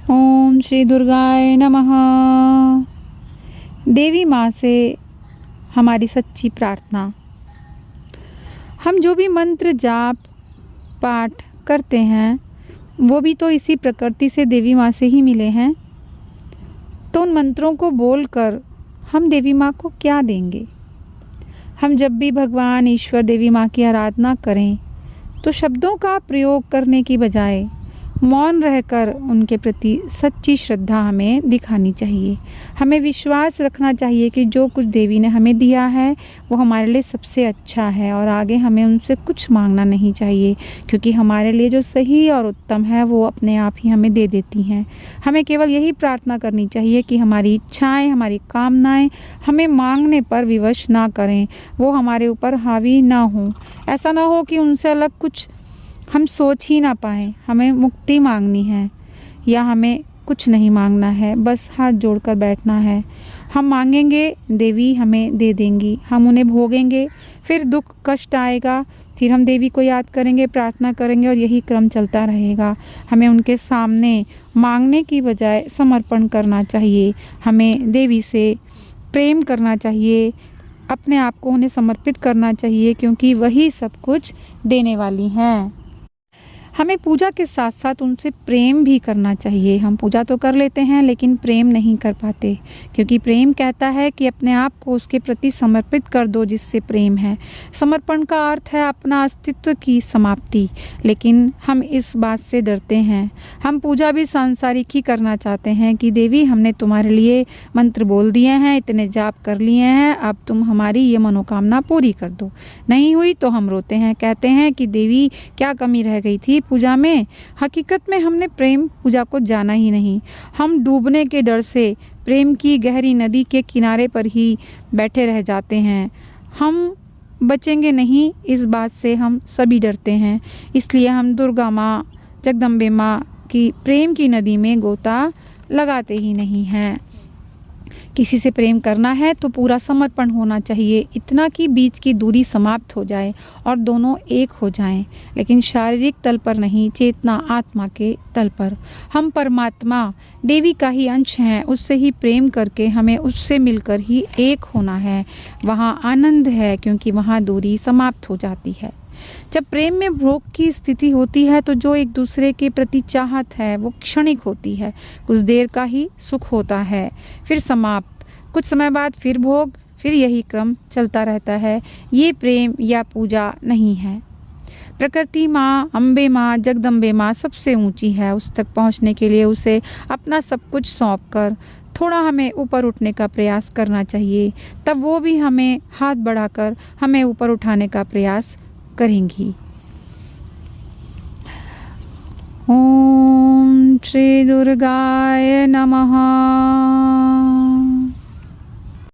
ओम श्री दुर्गाय नमः। देवी माँ से हमारी सच्ची प्रार्थना। हम जो भी मंत्र जाप पाठ करते हैं वो भी तो इसी प्रकृति से देवी माँ से ही मिले हैं। तो उन मंत्रों को बोलकर हम देवी माँ को क्या देंगे? हम जब भी भगवान ईश्वर देवी माँ की आराधना करें तो शब्दों का प्रयोग करने की बजाय मौन रहकर उनके प्रति सच्ची श्रद्धा हमें दिखानी चाहिए। हमें विश्वास रखना चाहिए कि जो कुछ देवी ने हमें दिया है वो हमारे लिए सबसे अच्छा है और आगे हमें उनसे कुछ मांगना नहीं चाहिए, क्योंकि हमारे लिए जो सही और उत्तम है वो अपने आप ही हमें दे देती हैं। हमें केवल यही प्रार्थना करनी चाहिए कि हमारी इच्छाएं, हमारी कामनाएं हमें मांगने पर विवश ना करें, वो हमारे ऊपर हावी ना हो। ऐसा ना हो कि उनसे अलग कुछ हम सोच ही ना पाएँ। हमें मुक्ति मांगनी है या हमें कुछ नहीं मांगना है, बस हाथ जोड़कर बैठना है। हम मांगेंगे, देवी हमें दे देंगी। हम उन्हें भोगेंगे, फिर दुख कष्ट आएगा, फिर हम देवी को याद करेंगे, प्रार्थना करेंगे और यही क्रम चलता रहेगा। हमें उनके सामने मांगने की बजाय समर्पण करना चाहिए। हमें देवी से प्रेम करना चाहिए, अपने आप को उन्हें समर्पित करना चाहिए, क्योंकि वही सब कुछ देने वाली हैं। हमें पूजा के साथ साथ उनसे प्रेम भी करना चाहिए। हम पूजा तो कर लेते हैं लेकिन प्रेम नहीं कर पाते, क्योंकि प्रेम कहता है कि अपने आप को उसके प्रति समर्पित कर दो जिससे प्रेम है। समर्पण का अर्थ है अपना अस्तित्व की समाप्ति, लेकिन हम इस बात से डरते हैं। हम पूजा भी सांसारिक ही करना चाहते हैं कि देवी हमने तुम्हारे लिए मंत्र बोल दिए हैं, इतने जाप कर लिए हैं, अब तुम हमारी ये मनोकामना पूरी कर दो। नहीं हुई तो हम रोते हैं, कहते हैं कि देवी क्या कमी रह गई थी पूजा में। हकीकत में हमने प्रेम पूजा को जाना ही नहीं। हम डूबने के डर से प्रेम की गहरी नदी के किनारे पर ही बैठे रह जाते हैं। हम बचेंगे नहीं, इस बात से हम सभी डरते हैं। इसलिए हम दुर्गा माँ, जगदम्बे माँ की प्रेम की नदी में गोता लगाते ही नहीं हैं। किसी से प्रेम करना है तो पूरा समर्पण होना चाहिए, इतना कि बीच की दूरी समाप्त हो जाए और दोनों एक हो जाएं, लेकिन शारीरिक तल पर नहीं, चेतना आत्मा के तल पर। हम परमात्मा देवी का ही अंश हैं, उससे ही प्रेम करके हमें उससे मिलकर ही एक होना है। वहाँ आनंद है, क्योंकि वहाँ दूरी समाप्त हो जाती है। जब प्रेम में भोग की स्थिति होती है तो जो एक दूसरे के प्रति चाहत है वो क्षणिक होती है, कुछ देर का ही सुख होता है, फिर समाप्त। कुछ समय बाद फिर भोग, फिर यही क्रम चलता रहता है। ये प्रेम या पूजा नहीं है। प्रकृति माँ, अम्बे माँ, जगदम्बे माँ सबसे ऊंची है। उस तक पहुँचने के लिए उसे अपना सब कुछ सौंप कर थोड़ा हमें ऊपर उठने का प्रयास करना चाहिए, तब वो भी हमें हाथ बढ़ाकर हमें ऊपर उठाने का प्रयास करेंगी। ओम श्री दुर्गाय नमः।